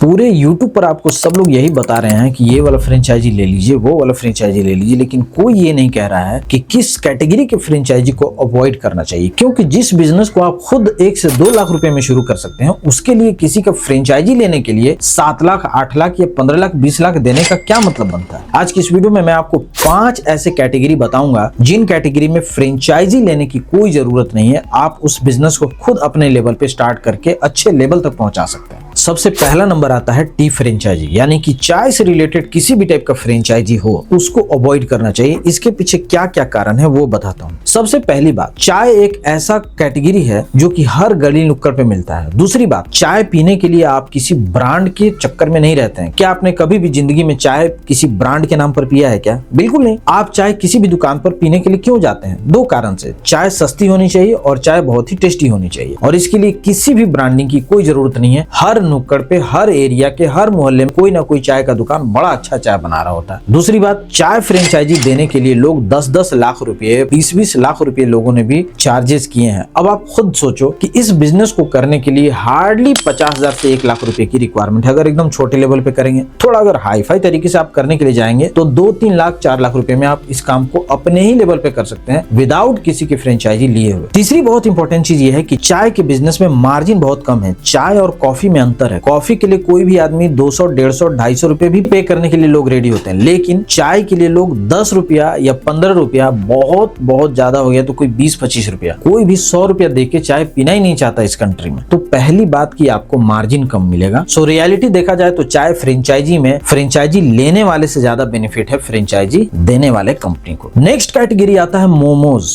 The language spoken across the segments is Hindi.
पूरे YouTube पर आपको सब लोग यही बता रहे हैं कि ये वाला फ्रेंचाइजी ले लीजिए, वो वाला फ्रेंचाइजी ले लीजिए, लेकिन कोई ये नहीं कह रहा है कि किस कैटेगरी के फ्रेंचाइजी को अवॉइड करना चाहिए। क्योंकि जिस बिजनेस को आप खुद 1 से 2 लाख रुपए में शुरू कर सकते हैं, उसके लिए किसी का फ्रेंचाइजी लेने के लिए 7 लाख, 8 लाख या 15 लाख, 20 लाख देने का क्या मतलब बनता है। आज की इस वीडियो में मैं आपको 5 ऐसे कैटेगरी बताऊंगा जिन कैटेगरी में फ्रेंचाइजी लेने की कोई जरूरत नहीं है। आप उस बिजनेस को खुद अपने लेवल पे स्टार्ट करके अच्छे लेवल तक पहुंचा सकते हैं। सबसे पहला नंबर आता है टी फ्रेंचाइजी, यानी कि चाय से रिलेटेड किसी भी टाइप का फ्रेंचाइजी हो उसको अवॉइड करना चाहिए। इसके पीछे क्या क्या कारण है वो बताता हूँ। सबसे पहली बात, चाय एक ऐसा कैटेगरी है जो कि हर गली नुक्कड़ पे मिलता है। दूसरी बात, चाय पीने के लिए आप किसी ब्रांड के चक्कर में नहीं रहते हैं। क्या आपने कभी भी जिंदगी में चाय किसी ब्रांड के नाम पर पिया है क्या? बिल्कुल नहीं। आप चाय किसी भी दुकान पर पीने के लिए क्यों जाते हैं? 2 कारण से। चाय सस्ती होनी चाहिए और चाय बहुत ही टेस्टी होनी चाहिए, और इसके लिए किसी भी ब्रांडिंग की कोई जरूरत नहीं है। हर नुक्कड़ पे, हर एरिया के, हर मोहल्ले में कोई ना कोई चाय का दुकान बड़ा अच्छा चाय बना रहा होता है। दूसरी बात, चाय फ्रेंचाइजी देने के लिए लोग 10-10 लाख रुपए, 20-20 लाख रुपए लोगों ने भी चार्जेस किए हैं। अब आप खुद सोचो कि इस बिजनेस को करने के लिए हार्डली 50,000 से 1 लाख रुपए की रिक्वायरमेंट है। अगर एकदम छोटे लेवल पे करेंगे, थोड़ा अगर हाई फाई तरीके से आप करने के लिए जाएंगे तो 2-3 लाख, 4 लाख रुपए में आप इस काम को अपने ही लेवल पे कर सकते हैं विदाउट किसी की फ्रेंचाइजी लिए हुए। तीसरी बहुत इंपॉर्टेंट चीज ये है कि चाय के बिजनेस में मार्जिन बहुत कम है। चाय और कॉफी में अंतर है। कॉफी के लिए कोई भी आदमी 200, 150, 250 रुपए भी पे करने के लिए लोग रेडी होते हैं, लेकिन चाय के लिए लोग 10 रुपया या 15 रुपया, बहुत ज्यादा हो गया तो कोई 20-25 रुपया, कोई भी 100 रुपया देके चाय पीना ही नहीं चाहता इस कंट्री में। तो पहली बात की आपको मार्जिन कम मिलेगा। सो रियलिटी देखा जाए तो चाय फ्रेंचाइजी में फ्रेंचाइजी लेने वाले से ज्यादा बेनिफिट है फ्रेंचाइजी देने वाले कंपनी को। नेक्स्ट कैटेगरी आता है मोमोज।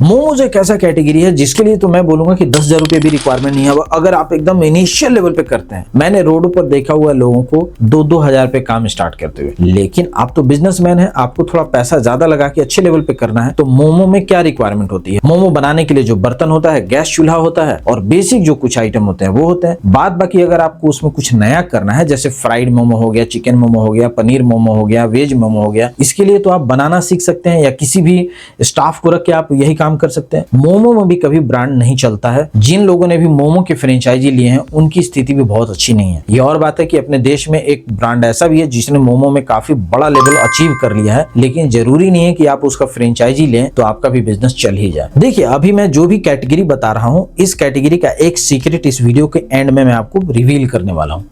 मोमोज एक ऐसा कैटेगरी है जिसके लिए तो मैं बोलूंगा कि 10,000 रुपए भी रिक्वायरमेंट नहीं है। अगर आप एकदम इनिशियल लेवल पे करते हैं, मैंने रोडों पर देखा हुआ लोगों को 2-2 हजार पे काम स्टार्ट करते हुए। लेकिन आप तो बिजनेसमैन है, आपको थोड़ा पैसा ज्यादा लगा के अच्छे लेवल पे करना है, तो मोमो में क्या रिक्वायरमेंट होती है? मोमो बनाने के लिए जो बर्तन होता है, गैस चूल्हा होता है, और बेसिक जो कुछ आइटम होते हैं वो होते हैं। बाद बाकी अगर आपको उसमें कुछ नया करना है, जैसे फ्राइड मोमो हो गया, चिकन मोमो हो गया, पनीर मोमो हो गया, वेज मोमो हो गया, इसके लिए तो आप बनाना सीख सकते हैं या किसी भी स्टाफ को रख के आप यही काम कर सकते हैं। मोमो में भी कभी ब्रांड नहीं चलता है। जिन लोगों ने भी मोमो की फ्रेंचाइजी लिए हैं उनकी स्थिति भी बहुत अच्छी नहीं है। ये और बात है कि अपने देश में एक ब्रांड ऐसा भी है जिसने मोमो में काफी बड़ा लेवल अचीव कर लिया है, लेकिन जरूरी नहीं है कि आप उसका फ्रेंचाइजी लें तो आपका भी बिजनेस चल ही जाए। देखिए, अभी मैं जो भी कैटेगरी बता रहा हूं, इस कैटेगरी का एक सीक्रेट इस वीडियो के एंड में मैं आपको रिवील करने वाला हूं।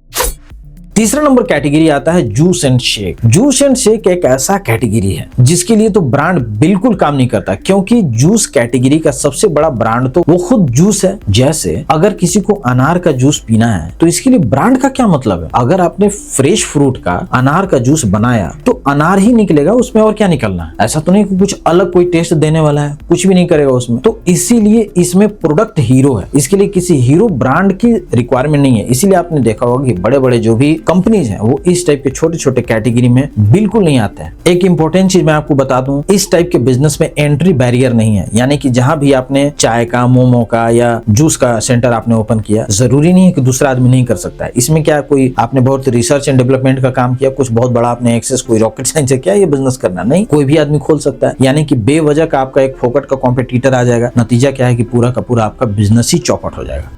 तीसरा नंबर कैटेगरी आता है juice and shake. Juice and shake एक ऐसा कैटेगरी है जिसके लिए तो ब्रांड बिल्कुल काम नहीं करता, क्योंकि जूस कैटेगरी का सबसे बड़ा ब्रांड तो वो खुद जूस है। जैसे अगर किसी को अनार का जूस पीना है तो इसके लिए ब्रांड का क्या मतलब है? अगर आपने फ्रेश फ्रूट का अनार का जूस बनाया तो अनार ही निकलेगा, उसमें और क्या निकलना है? ऐसा तो नहीं कि कुछ अलग कोई टेस्ट देने वाला है, कुछ भी नहीं करेगा उसमें। तो इसीलिए इसमें प्रोडक्ट हीरो है, इसके लिए किसी हीरो ब्रांड की रिक्वायरमेंट नहीं है। इसीलिए आपने देखा होगा कि बड़े बड़े जो भी कंपनीज हैं वो इस टाइप के छोटे छोटे कैटेगरी में बिल्कुल नहीं आते हैं। एक इंपॉर्टेंट चीज मैं आपको बता दूं, इस टाइप के बिजनेस में एंट्री बैरियर नहीं है। यानी कि जहां भी आपने चाय का, मोमो का या जूस का सेंटर आपने ओपन किया, जरूरी नहीं है कि दूसरा आदमी नहीं कर सकता है। इसमें क्या कोई आपने बहुत रिसर्च एंड डेवलपमेंट का काम किया, कुछ बहुत बड़ा आपने एक्सेस, कोई रॉकेट साइंस से किया ये बिजनेस करना? नहीं, कोई भी आदमी खोल सकता है। यानी कि बेवजह का आपका एक फोकट का कॉम्पिटिटर आ जाएगा। नतीजा क्या है कि पूरा का पूरा आपका बिजनेस ही चौपट हो जाएगा।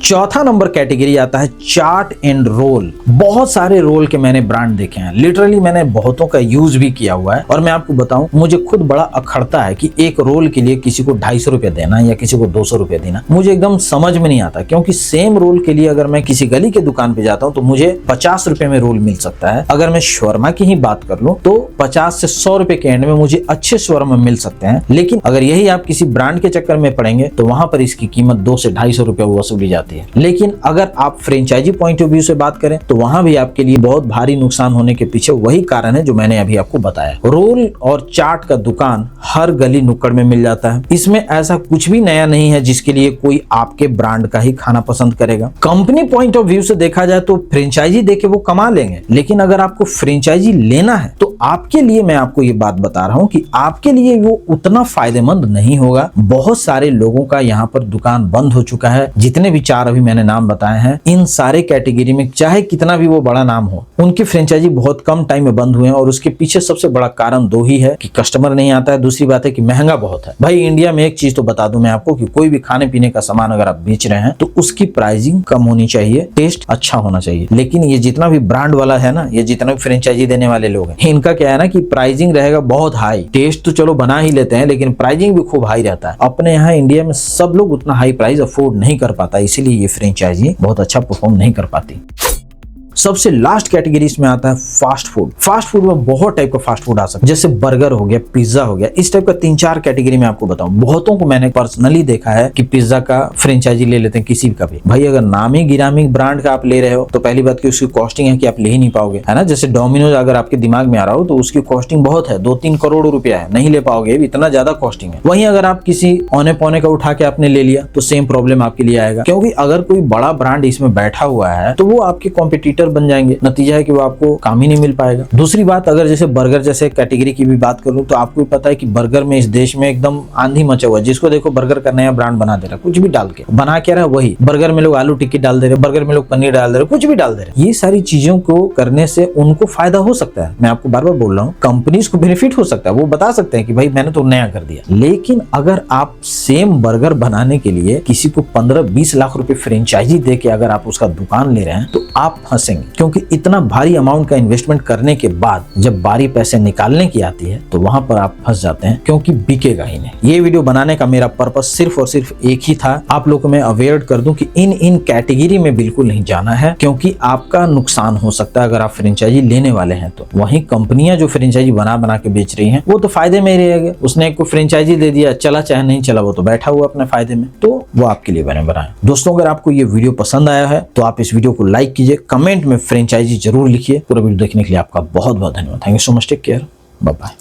चौथा नंबर कैटेगरी आता है चाट एंड रोल। बहुत सारे रोल के मैंने ब्रांड देखे हैं, लिटरली मैंने बहुतों का यूज भी किया हुआ है, और मैं आपको बताऊं मुझे खुद बड़ा अखड़ता है कि एक रोल के लिए किसी को 250 रुपए देना या किसी को 200 रुपए देना। मुझे एकदम समझ में नहीं आता, क्योंकि सेम रोल के लिए अगर मैं किसी गली के दुकान पे जाता हूं तो मुझे 50 रुपए में रोल मिल सकता है। अगर मैं शवर्मा की ही बात कर लूं तो 50 से 100 रुपए के एंड में मुझे अच्छे शवर्मा मिल सकते हैं। लेकिन अगर यही आप किसी ब्रांड के चक्कर में पड़ेंगे तो वहां पर इसकी कीमत 200 से 250 रुपए वसूली जाती है। लेकिन अगर आप फ्रेंचाइजी पॉइंट ऑफ व्यू से बात करें तो वहां भी आपके लिए बहुत भारी नुकसान होने के पीछे वही कारण है जो मैंने अभी आपको बताया। रोल और चाट का दुकान हर गली नुक्कड़ में मिल जाता है। इसमें ऐसा कुछ भी नया नहीं है जिसके लिए कोई आपके ब्रांड का ही खाना पसंद करेगा। कंपनी पॉइंट ऑफ व्यू से देखा जाए तो फ्रेंचाइजी देके वो कमा लेंगे, लेकिन अगर आपको फ्रेंचाइजी लेना है तो आपके लिए मैं आपको ये बात बता रहा हूं कि आपके लिए वो उतना फायदेमंद नहीं होगा। बहुत सारे लोगों का यहाँ पर दुकान बंद हो चुका है। जितने भी 4 अभी मैंने नाम बताए हैं, इन सारे कैटेगरी में चाहे कितना भी वो बड़ा नाम हो, उनकी फ्रेंचाइजी बहुत कम टाइम में बंद हुए हैं। और उसके पीछे सबसे बड़ा कारण 2 ही है कि कस्टमर नहीं आता है, दूसरी बात है कि महंगा बहुत है। भाई इंडिया में एक चीज तो बता दूं मैं आपको कि कोई भी खाने पीने का सामान अगर आप बेच रहे हैं तो उसकी प्राइसिंग कम होनी चाहिए, टेस्ट अच्छा होना चाहिए। लेकिन ये जितना भी ब्रांड वाला है ना, ये जितना भी फ्रेंचाइजी देने वाले लोग हैं, इनका क्या है ना कि प्राइसिंग रहेगा बहुत हाई। टेस्ट तो चलो बना ही लेते हैं लेकिन प्राइसिंग भी खूब हाई रहता है। अपने यहाँ इंडिया में सब लोग उतना हाई प्राइस अफोर्ड नहीं कर पाता, इसीलिए ये फ्रेंचाइजी बहुत अच्छा परफॉर्म नहीं कर पाती। सबसे लास्ट कैटेगरी इसमें आता है फास्ट फूड। फास्ट फूड में बहुत टाइप का फास्ट फूड आ सकता है, जैसे बर्गर हो गया, पिज्जा हो गया। इस टाइप का 3-4 कैटेगरी में आपको बताऊं। बहुतों को मैंने पर्सनली देखा है कि पिज्जा का फ्रेंचाइजी ले लेते हैं किसी का भी। भाई अगर नामी गिरामी ब्रांड का आप ले रहे हो तो पहली बात की उसकी कॉस्टिंग है कि आप ले ही नहीं पाओगे, है ना। जैसे डोमिनोज अगर आपके दिमाग में आ रहा हो तो उसकी कॉस्टिंग बहुत है, 2-3 करोड़ रुपया है, नहीं ले पाओगे, इतना ज्यादा कॉस्टिंग है। वहीं अगर आप किसी औने पौने का उठा के आपने ले लिया तो सेम प्रॉब्लम आपके लिए आएगा, क्योंकि अगर कोई बड़ा ब्रांड इसमें बैठा हुआ है तो वो आपके कॉम्पिटिटर बन जाएंगे, नतीजा है कि वो आपको काम ही नहीं मिल पाएगा। दूसरी बात, अगर जैसे बर्गर जैसे कैटेगरी की भी बात करूं तो आपको पता है कि बर्गर में इस देश में एकदम आंधी मचा हुआ है। जिसको देखो बर्गर का नया ब्रांड बना दे रहा है, कुछ भी डाल के बना क्या रहा है वही। बर्गर में लोग आलू टिक्की डाल दे रहे, बर्गर में लोग पनीर डाल दे रहे, कुछ भी डाल दे रहे। ये सारी चीजों को करने से उनको फायदा हो सकता है, मैं आपको बार बार बोल रहा हूँ, कंपनीज को बेनिफिट हो सकता है। वो बता सकते हैं कि भाई मैंने तो नया कर दिया। लेकिन अगर आप सेम बर्गर बनाने के लिए किसी को 15-20 लाख रुपए फ्रेंचाइजी दे के अगर आप उसका दुकान ले रहे हैं तो आप फंसेंगे, क्योंकि इतना भारी अमाउंट का इन्वेस्टमेंट करने के बाद जब बारी पैसे निकालने की आती है तो वहां पर आप फंस जाते हैं, क्योंकि बिकेगा ही नहीं। ये वीडियो बनाने का मेरा पर्पस सिर्फ और सिर्फ एक ही था, आप लोगों को मैं अवेयर कर दूं कि इन कैटेगरी में बिल्कुल नहीं जाना है, क्योंकि आपका नुकसान हो सकता है अगर आप फ्रेंचाइजी लेने वाले हैं तो। वहीं कंपनियां जो फ्रेंचाइजी बना के बेच रही हैं वो तो फायदे में ही रहेगा। उसने एक को फ्रेंचाइजी दे दिया, चला चाहे नहीं चला, वो तो बैठा हुआ अपने फायदे में, तो वो आपके लिए बने बनाए। दोस्तों अगर आपको ये वीडियो पसंद आया है तो आप इस वीडियो को लाइक कीजिए, कमेंट में फ्रेंचाइजी जरूर लिखिए। पूरा वीडियो देखने के लिए आपका बहुत बहुत धन्यवाद। Thank you so much, take care, bye bye.